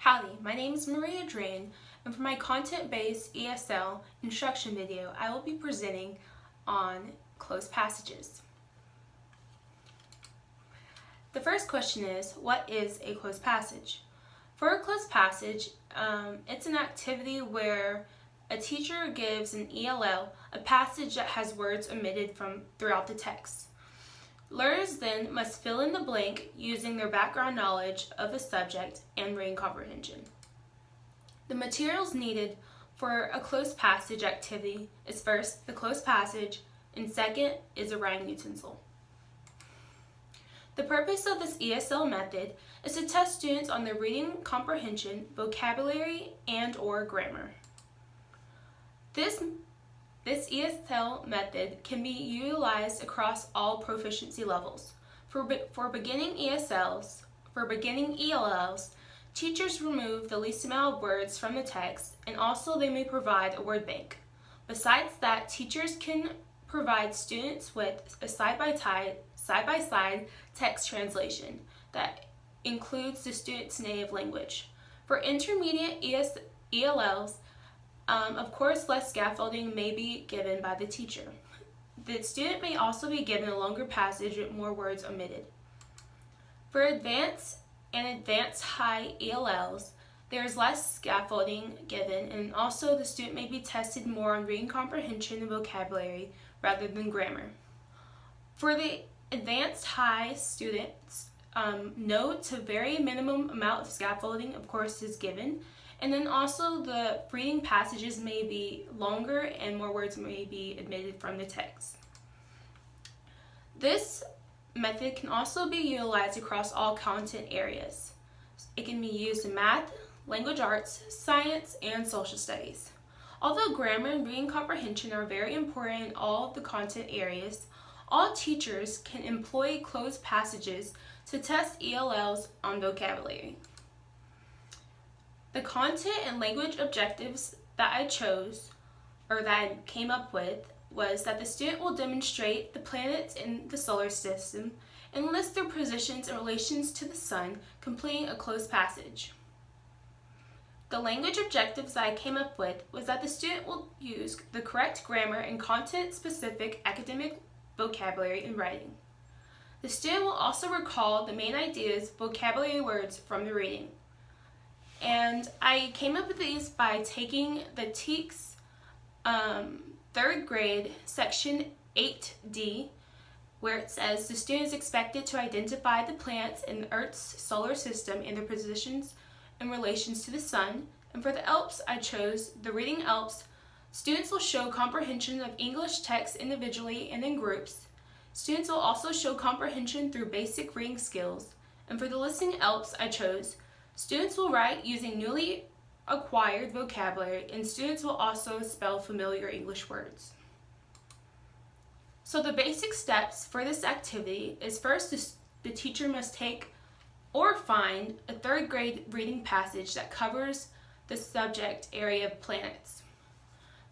Howdy, my name is Maria Drain, and for my content-based ESL instruction video, I will be presenting on closed passages. The first question is, what is a closed passage? For a closed passage, it's an activity where a teacher gives an ELL a passage that has words omitted from throughout the text. Learners then must fill in the blank using their background knowledge of a subject and reading comprehension. The materials needed for a closed passage activity is first the closed passage, and second is a writing utensil. The purpose of this ESL method is to test students on their reading comprehension, vocabulary, and/or grammar. This ESL method can be utilized across all proficiency levels. For beginning ELLs, teachers remove the least amount of words from the text, and also they may provide a word bank. Besides that, teachers can provide students with a side-by-side text translation that includes the student's native language. For intermediate ELLs, of course, less scaffolding may be given by the teacher. The student may also be given a longer passage with more words omitted. For advanced and advanced high ELLs, there is less scaffolding given, and also the student may be tested more on reading comprehension and vocabulary rather than grammar. For the advanced high students, no to very minimum amount of scaffolding, of course, is given. And then also the reading passages may be longer and more words may be omitted from the text. This method can also be utilized across all content areas. It can be used in math, language arts, science, and social studies. Although grammar and reading comprehension are very important in all of the content areas, all teachers can employ closed passages to test ELLs on vocabulary. The content and language objectives that I chose, or that I came up with, was that the student will demonstrate the planets in the solar system and list their positions in relations to the sun, completing a closed passage. The language objectives that I came up with was that the student will use the correct grammar and content-specific academic vocabulary in writing. The student will also recall the main ideas, vocabulary words from the reading. And I came up with these by taking the TEKS 3rd grade section 8D, where it says the student is expected to identify the planets in the Earth's solar system and their positions in relations to the sun. And for the ELPs, I chose the reading ELPs. Students will show comprehension of English text individually and in groups. Students will also show comprehension through basic reading skills. And for the listening ELPs, I chose students will write using newly acquired vocabulary, and students will also spell familiar English words. So the basic steps for this activity is first the teacher must take or find a 3rd grade reading passage that covers the subject area of planets.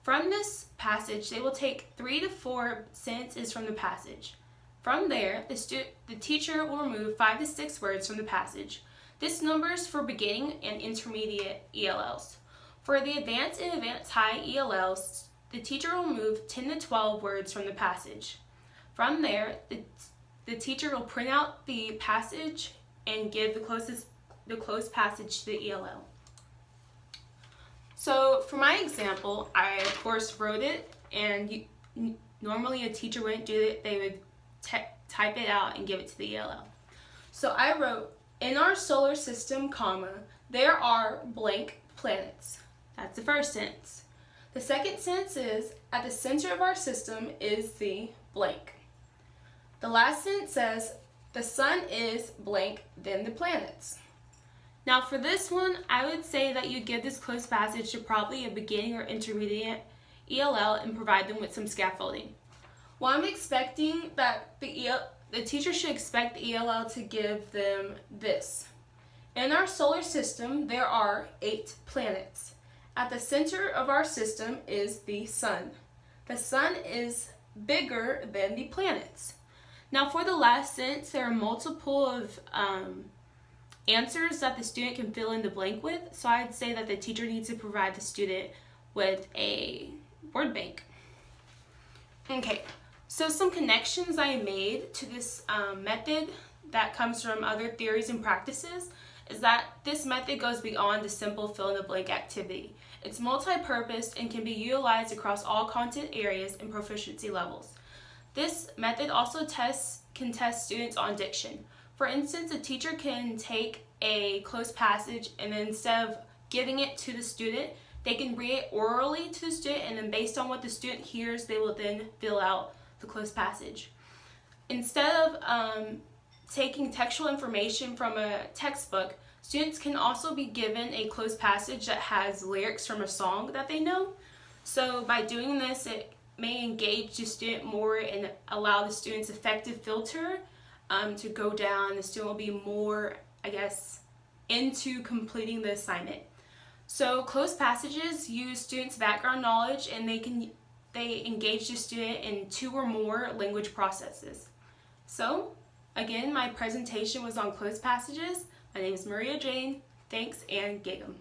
From this passage, they will take 3 to 4 sentences from the passage. From there, the teacher will remove 5 to 6 words from the passage. This number is for beginning and intermediate ELLs. For the advanced and advanced high ELLs, the teacher will remove 10 to 12 words from the passage. From there, the teacher will print out the passage and give the closed passage to the ELL. So for my example, I of course wrote it, and normally a teacher wouldn't do it. They would type it out and give it to the ELL. So I wrote, in our solar system, there are blank planets. That's the first sentence. The second sentence is, at the center of our system is the blank. The last sentence says, the sun is blank, then the planets. Now for this one, I would say that you give this closed passage to probably a beginning or intermediate ELL and provide them with some scaffolding. Well, I'm expecting that the teacher should expect the ELL to give them this. In our solar system, there are 8 planets. At the center of our system is the sun. The sun is bigger than the planets. Now for the last sentence, there are multiple of answers that the student can fill in the blank with. So I'd say that the teacher needs to provide the student with a word bank. Okay, so some connections I made to this method that comes from other theories and practices is that this method goes beyond the simple fill-in-the-blank activity. It's multi-purpose and can be utilized across all content areas and proficiency levels. This method also can test students on diction. For instance, a teacher can take a closed passage and then instead of giving it to the student, they can read it orally to the student, and then based on what the student hears, they will then fill out the closed passage. Instead of taking textual information from a textbook, students can also be given a closed passage that has lyrics from a song that they know. So by doing this, it may engage the student more and allow the student's affective filter to go down. The student will be more, into completing the assignment. So closed passages use students' background knowledge, and they engage the student in 2 or more language processes. So again, my presentation was on closed passages. My name is Maria Jane. Thanks, and Gig'em.